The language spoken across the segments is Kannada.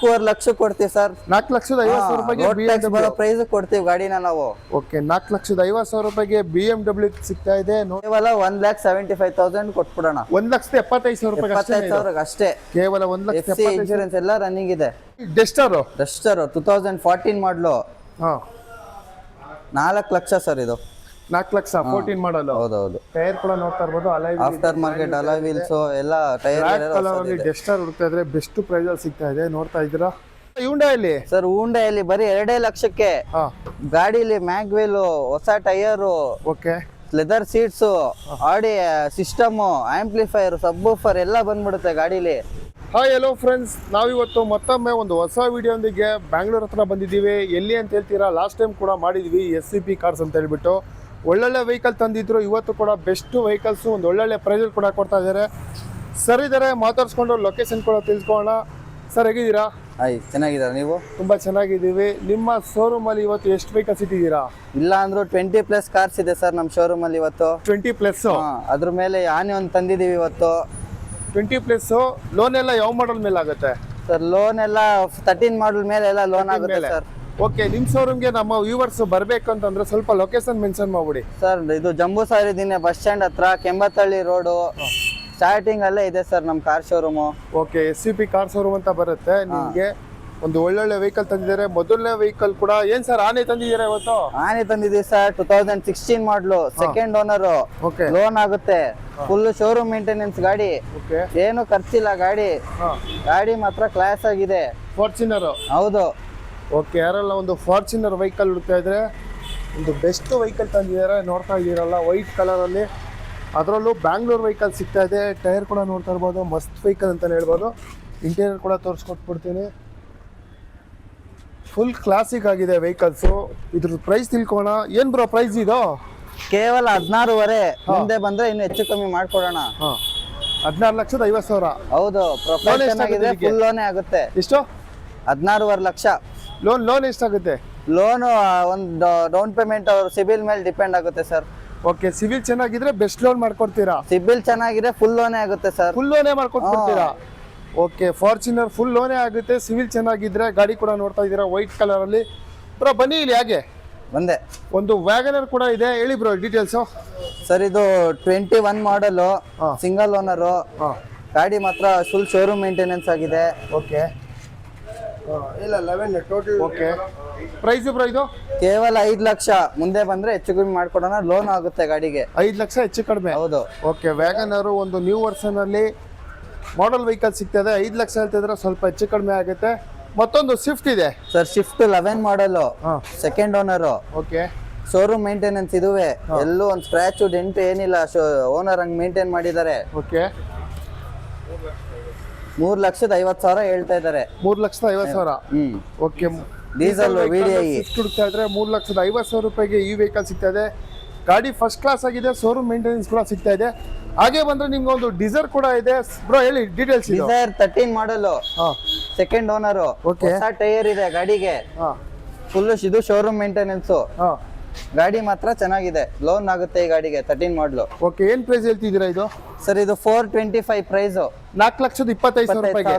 4 ಲಕ್ಷ ಕೊಡ್ತೀವಿ ಸರ್. 4,50,000 ರೂಪಾಯಿಗೆ ಬರೋ ಪ್ರೈಸ್ ಕೊಡ್ತೀವಿ ಗಾಡಿನ ನಾವು. ಓಕೆ, 4,50,000 ರೂಪಾಯಿಗೆ BMW ಸಿಗ್ತಾ ಇದೆ. ಕೇವಲ 1,75,000 ಕೊಟ್ಬಿಡೋಣ. 1,75,000 ರೂಪಾಯಿ 75,000 ಅಷ್ಟೇ. ಕೇವಲ 1,75,000. ಇನ್ಶೂರೆನ್ಸ್ ಎಲ್ಲ ರನ್ನಿಂಗ್ ಇದೆ. ಡಸ್ಟರ್ 2014 ಮಾಡಲು. ಹಾ, 4 ಲಕ್ಷ ಸರ್ ಇದು. 4 ಲಕ್ಷ 14 ಮಾಡಲು. ಹೌದೌದು. ಟೈರ್ ಕೂಡ ನೋಡ್ತಾ ಇರ್ಬೋದು, ಆಫ್ಟರ್ ಮಾರ್ಕೆಟ್ ಅಲಾಯ್ ವೀಲ್ಸ್ ಎಲ್ಲ ಟೈರ್ ಡಸ್ಟರ್ ಹುಡುಕ್ತಾ ಇದ್ರೆ ಬೆಸ್ಟ್ ಪ್ರೈಸ್ ಅಲ್ಲಿ ಸಿಗ್ತಾ ಇದೆ. ನೋಡ್ತಾ ಇದ್ದೀರಾ ಹ್ಯುಂಡಾಯಲ್ಲಿ ಸರ್. ಹ್ಯುಂಡಾಯಲ್ಲಿ ಬರೀ 2 ಲಕ್ಷಕ್ಕೆ ಗಾಡಿಲಿ ಮ್ಯಾಗ್ ವೀಲ್, ಹೊಸ ಟೈರು, ಓಕೆ, ಲೆದರ್ ಸೀಟ್ಸ್, ಆಡಿ ಸಿಸ್ಟಮ್, ಆಂಪ್ಲಿಫೈರ್, ಸಬ್ವೂಫರ್ ಎಲ್ಲ ಬಂದ್ಬಿಡುತ್ತೆ ಗಾಡಿಲಿ. ಹಾಯ್ ಹಲೋ ಫ್ರೆಂಡ್ಸ್, ನಾವಿವತ್ತು ಮತ್ತೊಮ್ಮೆ ಒಂದು ಹೊಸ ವಿಡಿಯೋದೊಂದಿಗೆ ಬ್ಯಾಂಗ್ಳೂರ್ ಹತ್ರ ಬಂದಿದ್ದೀವಿ. ಎಲ್ಲಿ ಅಂತ ಹೇಳ್ತೀರಾ, ಲಾಸ್ಟ್ ಟೈಮ್ ಕೂಡ ಮಾಡಿದ್ವಿ SCP ಕಾರ್ಸ್ ಅಂತ ಹೇಳ್ಬಿಟ್ಟು. ಒಳ್ಳೊಳ್ಳೆ ವೆಹಿಕಲ್ ತಂದಿದ್ರು. ಇವತ್ತು ಕೂಡ ಬೆಸ್ಟ್ ವೆಹಿಕಲ್ಸು ಒಂದು ಒಳ್ಳೊಳ್ಳೆ ಪ್ರೈಸಲ್ಲಿ ಕೂಡ ಕೊಡ್ತಾ ಇದ್ದಾರೆ. ಸರ್ ಇದ್ದಾರೆ, ಮಾತಾಡ್ಸ್ಕೊಂಡು ಲೊಕೇಶನ್ ಕೂಡ ತಿಳ್ಕೊಳ್ಳೋಣ. ಸರ್ ಹೇಗಿದ್ದೀರಾ? ಚೆನ್ನಾಗಿದ್ದಾರೆ. ನೀವು? ತುಂಬ ಚೆನ್ನಾಗಿದ್ದೀವಿ. ನಿಮ್ಮ ಶೋರೂಮಲ್ಲಿ ಇವತ್ತು ಎಷ್ಟು ವೆಹಿಕಲ್ಸ್ ಇಟ್ಟಿದ್ದೀರಾ? ಇಲ್ಲ ಅಂದ್ರೂ 20+ ಕಾರ್ಸ್ ಇದೆ ಸರ್ ನಮ್ಮ ಶೋರೂಮ್ ಅಲ್ಲಿ ಇವತ್ತು. 20+. ಅದ್ರ ಮೇಲೆ ಆನೆ ಒಂದು ತಂದಿದ್ದೀವಿ ಇವತ್ತು. 20+. ಲೋನ್ ಎಲ್ಲ ಯಾವ ಮಾಡಲ್ ಮೇಲೆ ಆಗುತ್ತೆ ಸರ್? ಲೋನ್ ಎಲ್ಲ 13 ಮಾಡಲ್ ಮೇಲೆ ಎಲ್ಲ ಲೋನ್ ಆಗುತ್ತೆ ಸರ್. ಓಕೆ, ನಿಮ್ಮ ಶೋರೂಮ್ಗೆ ನಮ್ಮ ವ್ಯೂವರ್ಸ್ ಬರಬೇಕು ಅಂತಂದ್ರೆ ಸ್ವಲ್ಪ ಲೊಕೇಶನ್ ಮೆನ್ಷನ್ ಮಾಡ್ಬಿಡಿ ಸರ್. ಇದು ಜಂಬೂ ಸಾರಿದಿನ ಬಸ್ ಸ್ಟ್ಯಾಂಡ್ ಹತ್ರ, ಕೆಂಬತ್ತಳ್ಳಿ ರೋಡು ಸ್ಟಾರ್ಟಿಂಗ್ ಅಲ್ಲೇ ಇದೆ ಸರ್ ನಮ್ಮ car showroom. Okay, SCP car showroom ಅಂತ ಬರುತ್ತೆ. ನಿಮಗೆ ಒಂದು ಒಳ್ಳೊಳ್ಳೆ ವೆಹಿಕಲ್ ತಂದಿದ್ದಾರೆ. ಮೊದಲನೇ ವೆಹಿಕಲ್ ಕೂಡ ಏನ್ ಸರ್, ಆನೆ ತಂದಿದ್ದೀರಾ ಇವತ್ತು? ಆನೆ ತಂದಿದ್ದೀವಿ ಸರ್. 2016 ಮಾಡಲು, ಸೆಕೆಂಡ್ ಓನರ್, ಲೋನ್ ಆಗುತ್ತೆ, ಫುಲ್ ಶೋರೂಮ್ ಮೇಂಟೆನೆನ್ಸ್ ಗಾಡಿ, ಏನು ಖರ್ಚಿಲ್ಲ ಗಾಡಿ. ಗಾಡಿ ಮಾತ್ರ ಕ್ಲಾಸ್ ಆಗಿದೆ. ಫಾರ್ಚುನರ್? ಹೌದು. ಓಕೆ, ಯಾರೆಲ್ಲ ಒಂದು ಫಾರ್ಚುನರ್ ವೆಹಿಕಲ್ ಹುಡುಕ್ತಾ ಇದ್ರೆ ಒಂದು ಬೆಸ್ಟ್ ವೆಹಿಕಲ್ ತಂದಿದ್ದಾರೆ. ನೋಡ್ತಾ ಇದ್ದೀರಲ್ಲ, ವೈಟ್ ಕಲರ್ ಅಲ್ಲಿ, ಅದರಲ್ಲೂ ಬ್ಯಾಂಗ್ಳೂರ್ ವೆಹಿಕಲ್ ಸಿಗ್ತಾ ಇದೆ. ಟೈರ್ ಕೂಡ ನೋಡ್ತಾ ಇರ್ಬೋದು, ಮಸ್ತ್ ವೆಹಿಕಲ್ ಅಂತಾನೆ ಹೇಳ್ಬೋದು. ಇಂಟೀರಿಯರ್ ಕೂಡ ತೋರಿಸ್ಕೊಟ್ಬಿಡ್ತೀನಿ. ಫುಲ್ ಕ್ಲಾಸಿಕ್ ಆಗಿದೆ ವೆಹಿಕಲ್ಸು. ಇದ್ರ ಪ್ರೈಸ್ ತಿಳ್ಕೋಣ. ಏನ್ ಬ್ರೋ ಪ್ರೈಸ್ ಇದು? ಕೇವಲ 16,500. ಮುಂದೆ ಬಂದ್ರೆ ಇನ್ನು ಹೆಚ್ಚು ಕಮ್ಮಿ ಮಾಡ್ಕೊಡೋಣ. 16,50,000. ಹೌದು, ಪ್ರೊಫೈಲ್ ಆಗಿದೆ, ಫುಲ್ ಲೋನೇ ಆಗುತ್ತೆ. ಎಷ್ಟು? 16,500 ಲಕ್ಷ. ಲೋನ್ ಎಷ್ಟಾಗುತ್ತೆ? ಲೋನ್ ಒಂದು ಡೌನ್ ಪೇಮೆಂಟ್ ಅವ್ರ ಸಿಬಿಲ್ ಮೇಲೆ ಡಿಪೆಂಡ್ ಆಗುತ್ತೆ ಸರ್. ಓಕೆ, ಸಿವಿಲ್ ಚೆನ್ನಾಗಿದ್ರೆ ಬೆಸ್ಟ್ ಲೋನ್ ಮಾಡ್ಕೊಡ್ತೀರಾ? ಸಿಬಿಲ್ ಚೆನ್ನಾಗಿದೆ, ಫುಲ್ ಲೋನೇ ಆಗುತ್ತೆ ಸರ್. ಫುಲ್ ಲೋನೇ ಮಾಡ್ಕೊಡ್ತೀರಾ? ಓಕೆ, ಫಾರ್ಚುನರ್ ಫುಲ್ ಲೋನೇ ಆಗುತ್ತೆ. ಸಿವಿಲ್ ಚೆನ್ನಾಗಿದ್ರೆ. ಗಾಡಿ ಕೂಡ ನೋಡ್ತಾ ಇದ್ದೀರಾ ವೈಟ್ ಕಲರ್ ಅಲ್ಲಿ. ಬ್ರೋ ಬನ್ನಿ ಇಲ್ಲಿ, ಹಾಗೆ ಬಂದೆ. ಒಂದು ವ್ಯಾಗನರ್ ಕೂಡ ಇದೆ, ಹೇಳಿ ಬ್ರೋ ಡೀಟೇಲ್ಸು. ಸರ್ ಇದು 21 ಮಾಡಲು, ಸಿಂಗಲ್ ಓನರು. ಗಾಡಿ ಮಾತ್ರ ಫುಲ್ ಶೋರೂಮ್ ಮೇಂಟೆನೆನ್ಸ್ ಆಗಿದೆ. ಓಕೆ, ಇಲ್ಲ 11 ಟೋಟಲ್. ಓಕೆ, ಪ್ರೈಸ್ ಬ್ರೋ ಇದು? ಕೇವಲ 5 ಲಕ್ಷ. ಮುಂದೆ ಬಂದ್ರೆ ಹೆಚ್ಚು ಕಮ್ಮಿ ಮಾಡ್ಕೊಡೋಣ. ಲೋನ್ ಆಗುತ್ತೆ ಗಾಡಿಗೆ. 5 ಲಕ್ಷ ಹೆಚ್ಚು ಕಡಿಮೆ? ಹೌದು. ಓಕೆ, ವ್ಯಾಗನರು ಒಂದು ನ್ಯೂ ವರ್ಷನ್ ಅಲ್ಲಿ ಮಾಡೆಲ್ ವೆಹಿಕಲ್ ಸಿಗ್ತದೆ. 5 ಲಕ್ಷ ಹೇಳ್ತಿದ್ರೆ ಸ್ವಲ್ಪ ಹೆಚ್ಚು ಕಡಿಮೆ ಆಗುತ್ತೆ. ಮತ್ತೊಂದು ಸ್ವಿಫ್ಟ್ ಇದೆ ಸರ್. ಸ್ವಿಫ್ಟ್ 11 ಮಾಡಲು, second owner. Okay, showroom maintenance ಇದುವೆ. ಎಲ್ಲೂ ಒಂದು ಸ್ಕ್ರಾಚ್ ಡೆಂಟ್ ಏನಿಲ್ಲ. ಓನರ್ ಹಂಗ್ ಮೇಂಟೈನ್ ಮಾಡಿದ್ದಾರೆ. ಓಕೆ, 3,50,000 ಹೇಳ್ತಾ ಇದ್ದಾರೆ. 3,50,000. ಓಕೆ, ಡೀಸೆಲ್ VDI ಹುಡುಕ್ತಾ ಇದ್ರೆ 3,50,000 ರೂಪಾಯಿಗೆ ಈ ವೆಹಿಕಲ್ ಸಿಗ್ತಾ ಇದೆ. ಗಾಡಿ ಫಸ್ಟ್ ಕ್ಲಾಸ್ ಆಗಿದೆ. ಶೋರೂಮ್ ಮೇಂಟೆನೆನ್ಸ್ ಕೂಡ ಸಿಗ್ತಾ ಇದೆ. ಹಾಗೆ ಬಂದ್ರೆ ನಿಮ್ಗೆ ಒಂದು ಡಿಸೈರ್ ಕೂಡ ಇದೆ. ಬ್ರೋ ಹೇಳಿ ಡೀಟೇಲ್ಸ್. ಡಿಸೈರ್ 13 ಮಾಡಲು, ಸೆಕೆಂಡ್ ಓನರ್. ಹೊಸ ಟೈರ್ ಇದೆ ಗಾಡಿಗೆ. ಫುಲ್ ಇದು ಶೋರೂಮ್ ಮೇಂಟೆನೆನ್ಸ್. ಗಾಡಿ ಮಾತ್ರ ಚೆನ್ನಾಗಿದೆ. ಲೋನ್ ಆಗುತ್ತೆ ಈ ಗಾಡಿಗೆ. 13 ಮಾಡಲು. ಓಕೆ, ಏನ್ ಪ್ರೈಸ್ ಹೇಳ್ತಿದ್ದೀರಾ ಇದು? ಸರ್ ಇದು 425 ಪ್ರೈಸ್. 4,25,000 ರೂಪಾಯಿಗೆ.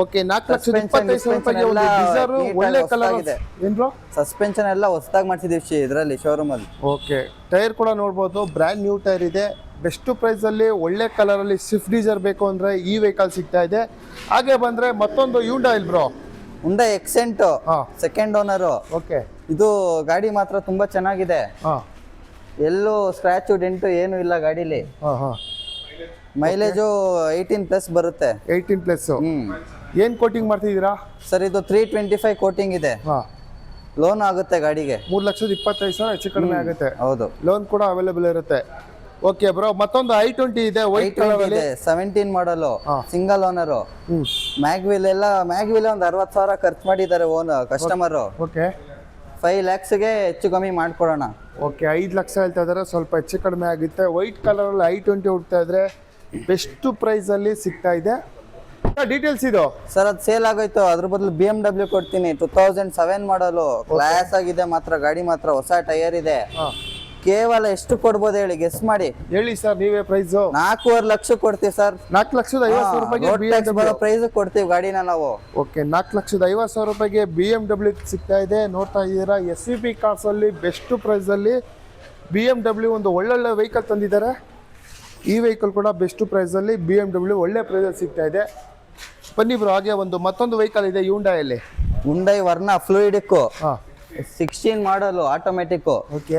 ಓಕೆ, 4,25,000 ರೂಪಾಯಿಗೆ ಒಂದು ಡಿಸೈರ್ ಒಳ್ಳೆ ಕಲರ್ ಇದೆ. ಏನ್ ಬ್ರೋ? ಸಸ್ಪೆನ್ಷನ್ ಎಲ್ಲ ಹೊಸದಾಗಿ ಮಾಡ್ಸಿದೀವಿ ಇದರಲ್ಲಿ ಶೋರೂಮ್ ಅಲ್ಲಿ. ಓಕೆ, ಟೈರ್ ಕೂಡ ನೋಡ್ಬೋದು, ಬ್ರ್ಯಾಂಡ್ ನ್ಯೂ ಟೈರ್ ಇದೆ. ಬೆಸ್ಟ್ ಪ್ರೈಸ್ ಅಲ್ಲಿ ಒಳ್ಳೆ ಕಲರ್ ಅಲ್ಲಿ ಸ್ವಿಫ್ಟ್ ಡಿಸೈರ್ ಬೇಕು ಅಂದ್ರೆ ಈ ವೆಹಿಕಲ್ ಸಿಗ್ತಾ ಇದೆ. ಹಾಗೆ ಬಂದ್ರೆ ಮತ್ತೊಂದು Hyundai bro. Hyundai Accent, second owner. Okay, ಇದು ಗಾಡಿ ಮಾತ್ರ ತುಂಬಾ ಚೆನ್ನಾಗಿದೆ. ಎಲ್ಲೂ ಸ್ಕ್ರಾಚ್ ಡೆಂಟು ಏನು ಇಲ್ಲ ಗಾಡಿಲಿ. ಮೈಲೇಜು 18+ ಬರುತ್ತೆ. 18+. ಏನ್ ಕೋಟಿಂಗ್ ಮಾಡ್ತಿದ್ದೀರಾ ಸರ್? ಇದು 325 ಕೋಟಿಂಗ್ ಇದೆ. ಲೋನ್ ಆಗುತ್ತೆ ಗಾಡಿಗೆ. 3,25,000 ಹೆಚ್ಚು ಕಡಿಮೆ ಆಗುತ್ತೆ. ಹೌದು, ಲೋನ್ ಕೂಡ ಅವೈಲೇಬಲ್ ಇರುತ್ತೆ. ಓಕೆ ಬ್ರೋ, ಮತ್ತೊಂದು i20 ಇದೆ, ವೈಟ್ ಕಲರ್ ಅಲ್ಲಿ. 17 ಮಾಡಲು, ಸಿಂಗಲ್ ಓನರ್. ಮ್ಯಾಗ್ವಿಲ್ ಒಂದು 60,000 ಖರ್ಚು ಮಾಡಿದ್ದಾರೆ ಕಸ್ಟಮರ್. ಓಕೆ, 5 lakhsಗೆ ಹೆಚ್ಚು ಕಮ್ಮಿ ಮಾಡ್ಕೊಡೋಣ. ಓಕೆ, 5 ಲಕ್ಷ ಹೇಳ್ತಾ ಇದಾರೆ, ಸ್ವಲ್ಪ ಹೆಚ್ಚು ಕಡಿಮೆ ಆಗುತ್ತೆ. ವೈಟ್ ಕಲರ್ ಅಲ್ಲಿ i20 ಹುಡ್ತಾ ಇದ್ರೆ ಬೆಸ್ಟ್ ಪ್ರೈಸ್ ಅಲ್ಲಿ ಸಿಗ್ತಾ ಇದೆ. ಡೀಟೇಲ್ಸ್ ಇದು ಸರ್? ಅದು ಸೇಲ್ ಆಗೋಯ್ತು. ಅದ್ರ ಬದಲು BMW ಕೊಡ್ತೀನಿ. 2007 ಮಾಡಲು, ಕ್ಲಾಸ್ ಆಗಿದೆ ಮಾತ್ರ ಗಾಡಿ ಮಾತ್ರ. ಹೊಸ ಟೈರ್ ಇದೆ. ಕೇವಲ ಎಷ್ಟು ಕೊಡ್ಬೋದು ಹೇಳಿ, ಗೆಸ್ ಮಾಡಿ. ಹೇಳಿ ಸರ್ ನೀವೇ ಪ್ರೈಸು. 4.5 ಲಕ್ಷ ಕೊಡ್ತೀವಿ ಸರ್. 4,50,000 ರೂಪಾಯಿಗೆ ಪ್ರೈಸ್ ಕೊಡ್ತೀವಿ ಗಾಡಿನ ನಾವು. ಓಕೆ, 4,50,000 ರೂಪಾಯಿಗೆ BMW ಸಿಗ್ತಾ ಇದೆ. ನೋಡ್ತಾ ಇದ್ದೀರಾ, SUV ಕಾರ್ಸ್ ಅಲ್ಲಿ ಬೆಸ್ಟ್ ಪ್ರೈಸ್ ಅಲ್ಲಿ BMW ಒಂದು ಒಳ್ಳೊಳ್ಳೆ ವೆಹಿಕಲ್ ತಂದಿದ್ದಾರೆ. ಈ ವೆಹಿಕಲ್ ಕೂಡ ಬೆಸ್ಟ್ ಪ್ರೈಸ್ ಅಲ್ಲಿ BMW ಒಳ್ಳೆ ಪ್ರೈಸ್ ಅಲ್ಲಿ ಸಿಗ್ತಾ ಇದೆ. ಬನ್ನಿ ಬ್ರೋ, ಹಾಗೆ ಮತ್ತೊಂದು ವೆಹಿಕಲ್ ಇದೆ ಹ್ಯುಂಡೈಯಲ್ಲಿ. ಹುಂಡೈ ವರ್ನಾ ಫ್ಲೂಯಿಡಿಕ್ ಹಾ 16 ಮಾಡಲು ಆಟೋಮೆಟಿಕ್. ಓಕೆ,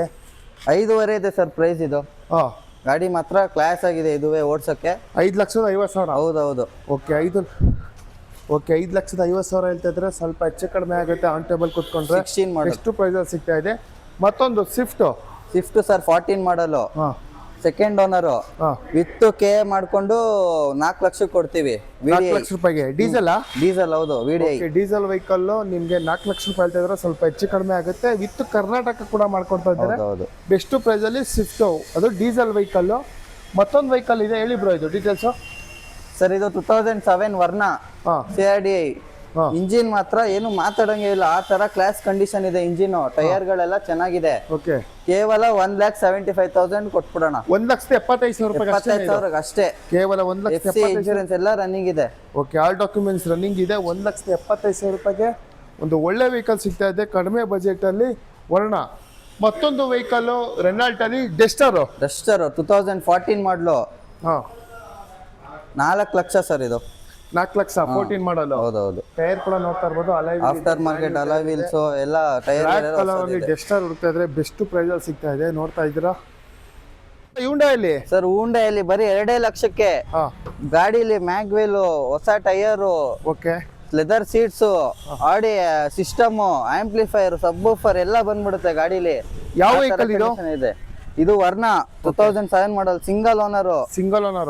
5.5 ಇದೆ ಸರ್ ಪ್ರೈಸ್ ಇದು. ಹಾ ಗಾಡಿ ಮಾತ್ರ ಕ್ಲಾಸ್ ಆಗಿದೆ, ಇದುವೇ ಓಡ್ಸಕ್ಕೆ. 5,50,000. ಹೌದೌದು. ಓಕೆ, 5,50,000 ಹೇಳ್ತಾ ಇದ್ರೆ ಸ್ವಲ್ಪ ಹೆಚ್ಚು ಕಡಿಮೆ ಆಗುತ್ತೆ ಆನ್ ಟೇಬಲ್ ಕುತ್ಕೊಂಡ್ರೆ. 16 ಮಾಡಲ್ ಎಷ್ಟು ಪ್ರೈಸ್ ಅಲ್ಲಿ ಸಿಗ್ತಾ ಇದೆ. ಮತ್ತೊಂದು ಸ್ವಿಫ್ಟ್ ಸರ್ 14 ಮಾಡಲು, ಸೆಕೆಂಡ್ ಓನರು, ವಿತ್ ಕೆ ಮಾಡ್ಕೊಂಡು 4 ಲಕ್ಷ ಕೊಡ್ತೀವಿ. 4 ಲಕ್ಷ ರೂಪಾಯಿಗೆ ಡೀಸೆಲ್. ಡೀಸೆಲ್ ಹೌದು, VDI ಡೀಸೆಲ್ ವೆಹಿಕಲ್ ನಿಮ್ಗೆ 4 ಲಕ್ಷ ರೂಪಾಯಿ ಹೇಳ್ತಾ ಇದ್ರೆ ಸ್ವಲ್ಪ ಹೆಚ್ಚು ಕಡಿಮೆ ಆಗುತ್ತೆ. ವಿತ್ ಕರ್ನಾಟಕ ಕೂಡ ಮಾಡ್ಕೊಡ್ತಾ ಇದ್ದಾರೆ. ಹೌದು. ಬೆಸ್ಟ್ ಪ್ರೈಸ್ ಅಲ್ಲಿ ಸ್ವಿಫ್ಟ್, ಅದು ಡೀಸೆಲ್ ವೆಹಿಕಲ್. ಮತ್ತೊಂದು ವೆಹಿಕಲ್ ಇದೆ, ಹೇಳಿ ಬ್ರೋ ಇದು ಡೀಟೇಲ್ಸ್. ಸರ್ ಇದು 2007 ವರ್ನಾ CRDI. ಇಂಜಿನ್ ಮಾತ್ರ ಏನು ಮಾತಾಡಂಗೆ ಇಲ್ಲ, ಆ ತರ ಕ್ಲಾಸ್ ಕಂಡೀಷನ್ ಇದೆ ಇಂಜಿನ್. ಟೈರ್ ಗಳೆಲ್ಲ ಚೆನ್ನಾಗಿದೆ. ಓಕೆ, ಕೇವಲ 1,75,000 ಕೊಟ್ಬಿಡೋಣ. 1,75,000 ಅಷ್ಟೇ. ಕೇವಲ 1,75,000. ಇನ್ಶೂರೆನ್ಸ್ ಎಲ್ಲ ರನ್ನಿಂಗ್ ಇದೆ. ಓಕೆ, ಆಲ್ ಡಾಕ್ಯುಮೆಂಟ್ಸ್ ರನ್ನಿಂಗ್ ಇದೆ. 1,75,000 ರೂಪಾಯಿಗೆ ಒಂದು ಒಳ್ಳೆ ವೆಹಿಕಲ್ ಸಿಗ್ತಾ ಇದೆ ಕಡಿಮೆ ಬಜೆಟ್ ಅಲ್ಲಿ ವರ್ಣ. ಮತ್ತೊಂದು ವೆಹಿಕಲ್ ರೆನಾಲ್ಟ್ ಅಲ್ಲಿ ಡಸ್ಟರ್ 2014 ಮಾಡಲು. ಹಾ 4 ಲಕ್ಷ ಸರ್ ಇದು. 4 ಲಕ್ಷ 14 ಮಾಡಲು. ಹೌದೌದು. ಟೈರ್ ಕೂಡ ನೋಡ್ತಾ ಇರ್ಬೋದು, ಆಫ್ಟರ್ ಮಾರ್ಕೆಟ್ ಅಲಾಯ್ ವೀಲ್ಸ್ ಎಲ್ಲ ಟೈರ್. ಕಲರ್ ಅಲ್ಲಿ ಡಸ್ಟರ್ ಹುಡುಕ್ತಾ ಇದ್ರೆ ಬೆಸ್ಟ್ ಪ್ರೈಸ್ ಅಲ್ಲಿ ಸಿಗ್ತಾ ಇದೆ. ನೋಡ್ತಾ ಇದ್ದೀರಾ ಹ್ಯುಂಡೈಯಲ್ಲಿ. ಸರ್ ಹ್ಯುಂಡೈಯಲ್ಲಿ ಬರೀ 2 ಲಕ್ಷಕ್ಕೆ ಗಾಡಿಲಿ ಮ್ಯಾಗ್ವೇಲ್, ಹೊಸ ಟೈರು, ಓಕೆ, ಲೆದರ್ ಸೀಟ್ಸ್, ಆಡಿ ಸಿಸ್ಟಮ್, ಆಂಪ್ಲಿಫೈರ್, ಸಬ್ವೂಫರ್ ಎಲ್ಲ ಬಂದ್ಬಿಡುತ್ತೆ ಗಾಡಿಲಿ. ಯಾವ ವೆಹಿಕಲ್ ಇದು? ಇದೆ ಇದು ವರ್ನಾ 2007 ಮಾಡಲ್, ಸಿಂಗಲ್ ಓನರ್.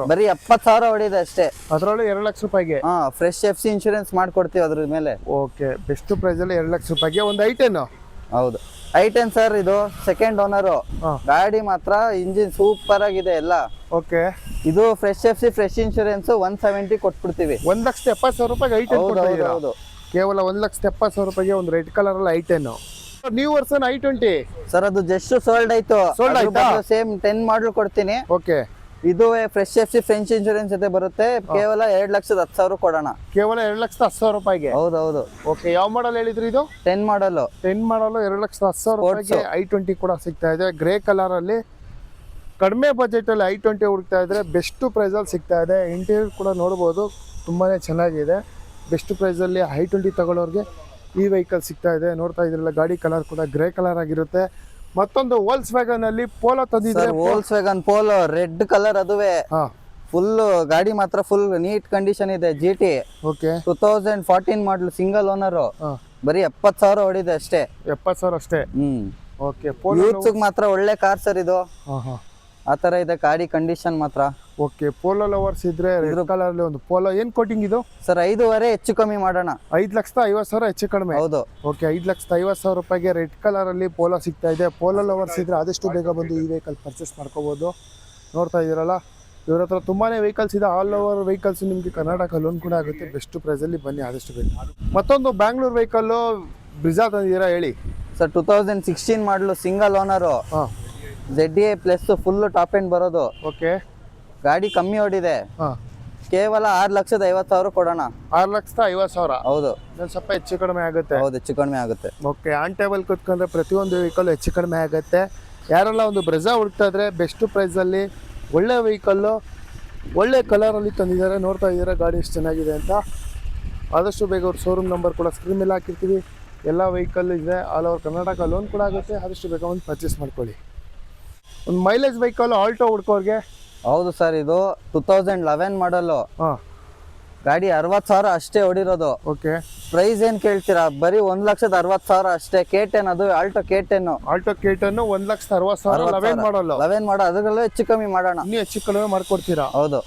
ಬರೀ 70,000 ಹೊಡಿದೆ ಅಷ್ಟೇ. ಅದರೊಳಗೆ 2 ಲಕ್ಷ ರೂಪಾಯಿಗೆ ಫ್ರೆಶ್ FC ಇನ್ಶೂರೆನ್ಸ್ ಮಾಡ್ಕೊಡ್ತೀವಿ ಅದ್ರ ಮೇಲೆ. ಓಕೆ, ಬೆಸ್ಟ್ ಪ್ರೈಸ್ ಅಲ್ಲಿ 2 ಲಕ್ಷ ರೂಪಾಯಿಗೆ ಒಂದು i10. ಹೌದು, i10 ಸರ್ ಇದು ಸೆಕೆಂಡ್ ಓನರ್. ಗಾಡಿ ಮಾತ್ರ ಇಂಜಿನ್ ಸೂಪರ್ ಆಗಿದೆ ಎಲ್ಲ. ಓಕೆ, ಇದು ಫ್ರೆಶ್ FC ಫ್ರೆಶ್ ಇನ್ಶೂರೆನ್ಸ್ 170 ಕೊಟ್ಬಿಡ್ತೀವಿ. 1,70,000 ರೂಪಾಯಿಗೆ i10. ಹೌದು, ಕೇವಲ 1,70,000 ರೂಪಾಯಿಗೆ ಒಂದು ರೆಡ್ ಕಲರ್ ಅಲ್ಲಿ i10. New version i20 sir, ಅದು ಜಸ್ಟ್ ಸೋಲ್ಡ್ ಆಯ್ತು. ಸೇಮ್ 10 ಮಾಡಲ್ ಕೊಡ್ತೀನಿ. ಓಕೆ, ಇದು ಫ್ರೆಶ್ FC ಫ್ರೆಂಚ್ ಇನ್ಶೂರೆನ್ಸ್ ಜೊತೆ ಬರುತ್ತೆ. ಕೇವಲ 2,10,000 ಕೊಡೋಣ. ಕೇವಲ 2,10,000 ರೂಪಾಯಿಗೆ. ಹೌದೌದು. ಓಕೆ, ಯಾವ ಮಾಡಲ್ ಹೇಳಿದ್ರಿ ಇದು? 10 ಮಾಡಲ್. 2,10,000 ರೂಪಾಯಿಗೆ i20 ಕೂಡ ಸಿಗ್ತಾ ಇದೆ. ಗ್ರೇ ಕಲರ್ ಅಲ್ಲಿ ಕಡಿಮೆ ಬಜೆಟ್ ಅಲ್ಲಿ i20 ಹುಡುಕ್ತಾ ಇದ್ರೆ ಬೆಸ್ಟ್ ಪ್ರೈಸ್ ಅಲ್ಲಿ ಸಿಗ್ತಾ ಇದೆ. ಇಂಟೀರಿಯರ್ ಕೂಡ ನೋಡ್ಬೋದು, ತುಂಬಾನೇ ಚೆನ್ನಾಗಿದೆ. ಬೆಸ್ಟ್ ಪ್ರೈಸ್ ಅಲ್ಲಿ i20 ತಗೊಳ್ಳೋರಿಗೆ ಈ ವೆಹಿಕಲ್ ಸಿಗ್ತಾ ಇದೆ. ನೋಡ್ತಾ ಇದ್ರಲ್ಲ, ಗಾಡಿ ಕಲರ್ ಕೂಡ ಗ್ರೇ ಕಲರ್ ಆಗಿರುತ್ತೆ. ಮತ್ತೊಂದು ವೋಲ್ಸ್ ವ್ಯಾಗನ್ ಅಲ್ಲಿ ಪೋಲೋ ತಂದಿದ್ದಾರೆ. Volks wagon polo red colour, ಅದುವೇ ಫುಲ್ ಗಾಡಿ ಮಾತ್ರ ಫುಲ್ ನೀಟ್ ಕಂಡೀಷನ್ ಇದೆ. GT. ಓಕೆ, 2014 ಮಾಡಲ್, ಸಿಂಗಲ್ ಓನರ್. ಬರೀ 70,000 ಹೊಡಿದೆ ಅಷ್ಟೇ. 70,000 ಅಷ್ಟೇ. ಓಕೆ, ಯೂತ್ಸ್ ಮಾತ್ರ ಒಳ್ಳೆ ಕಾರ್ ಸರ್ ಇದು. ಆ ತರ ಇದೆ ಗಾಡಿ ಕಂಡೀಷನ್ ಮಾತ್ರ. ಓಕೆ, ಪೋಲೋ ಲವರ್ಸ್ ಇದ್ರೆ ರೆಡ್ ಕಲರ್ ಅಲ್ಲಿ ಒಂದು ಪೋಲೋ. ಏನ್ ಕೋಟಿಂಗ್ ಇದು ಸರ್? 5.5 ಹೆಚ್ಚು ಕಮ್ಮಿ ಮಾಡೋಣ. 5,50,000 ಹೆಚ್ಚು ಕಡಿಮೆ. ಹೌದು. ಓಕೆ, 5,50,000 ರೂಪಾಯಿಗೆ ರೆಡ್ ಕಲರ್ ಅಲ್ಲಿ ಪೋಲೋ ಸಿಗ್ತಾ ಇದೆ. ಪೋಲೋ ಲವರ್ಸ್ ಇದ್ರೆ ಆದಷ್ಟು ಬೇಗ ಬಂದು ಈ ವೆಹಿಕಲ್ ಪರ್ಚೇಸ್ ಮಾಡ್ಕೋಬಹುದು. ನೋಡ್ತಾ ಇದೀರಲ್ಲ, ಇವ್ರ ಹತ್ರ ತುಂಬಾನೇ ವೆಹಿಕಲ್ಸ್ ಇದೆ. ಆಲ್ ಓವರ್ ವೆಹಿಕಲ್ಸ್ ನಿಮ್ಗೆ ಕರ್ನಾಟಕ ಲೋನ್ ಕೂಡ ಆಗುತ್ತೆ. ಬೆಸ್ಟ್ ಪ್ರೈಸ್ ಅಲ್ಲಿ ಬನ್ನಿ ಆದಷ್ಟು ಬೇಗ. ಮತ್ತೊಂದು ಬ್ಯಾಂಗ್ಳೂರ್ ವೆಹಿಕಲ್ ಬ್ರಿಜಾ ತಂದಿದ್ದೀರಾ, ಹೇಳಿ ಸರ್. 2016 ಮಾಡಲು, single owner, ZDA plus full top end ಬರೋದು. ಓಕೆ, ಗಾಡಿ ಕಮ್ಮಿ ಹೊಡಿದೆ. ಕೇವಲ 6,50,000 ಕೊಡೋಣ. 6,50,000. ಹೌದು, ಸ್ವಲ್ಪ ಹೆಚ್ಚು ಕಡಿಮೆ ಆಗುತ್ತೆ. ಹೌದು, ಹೆಚ್ಚು ಕಡಿಮೆ ಆಗುತ್ತೆ. ಓಕೆ, ಆನ್ ಟೇಬಲ್ ಕುತ್ಕೊಂಡ್ರೆ ಪ್ರತಿಯೊಂದು ವೆಹಿಕಲ್ ಹೆಚ್ಚು ಕಡಿಮೆ ಆಗುತ್ತೆ. ಯಾರೆಲ್ಲ ಒಂದು ಬ್ರೆಜಾ ಹುಡುಕ್ತಾ ಇದ್ರೆ ಬೆಸ್ಟ್ ಪ್ರೈಸ್ ಅಲ್ಲಿ ಒಳ್ಳೆ ವೆಹಿಕಲ್ಲು, ಒಳ್ಳೆ ಕಲರ್ ಅಲ್ಲಿ ತಂದಿದ್ದಾರೆ. ನೋಡ್ತಾ ಇದ್ದೀರಾ ಗಾಡಿ ಎಷ್ಟು ಚೆನ್ನಾಗಿದೆ ಅಂತ. ಆದಷ್ಟು ಬೇಗ ಅವ್ರ ಶೋರೂಮ್ ನಂಬರ್ ಕೂಡ ಸ್ಕ್ರೀನ್ ಮೇಲೆ ಹಾಕಿರ್ತೀವಿ. ಎಲ್ಲ ವೆಹಿಕಲ್ ಇದೆ, ಆಲ್ ಓವರ್ ಕರ್ನಾಟಕ ಲೋನ್ ಕೂಡ ಆಗುತ್ತೆ. ಆದಷ್ಟು ಬೇಗ ಒಂದು ಪರ್ಚೇಸ್ ಮಾಡ್ಕೊಳ್ಳಿ. ಒಂದು ಮೈಲೇಜ್ ವೆಹಿಕಲ್ ಆಲ್ಟೋ ಹುಡ್ಕೋರ್ಗೆ. ಹೌದು ಸರ್, ಇದು 2011 ಮಾಡಲು. ಗಾಡಿ 60,000 ಅಷ್ಟೇ ಹೊಡಿರೋದು. ಓಕೆ, ಪ್ರೈಸ್ ಏನ್ ಕೇಳ್ತೀರಾ? ಬರೀ 1,60,000 ಅಷ್ಟೇ. K10 ಅದು, ಆಲ್ಟೋ K10. 1,60,000 11 ಮಾಡಲ್. ಅದರಲ್ಲೂ ಹೆಚ್ಚು ಕಮ್ಮಿ ಮಾಡೋಣ. ಇನ್ನೂ ಹೆಚ್ಚು ಕಡಿಮೆ ಮಾಡ್ಕೊಡ್ತೀರಾ? ಹೌದು.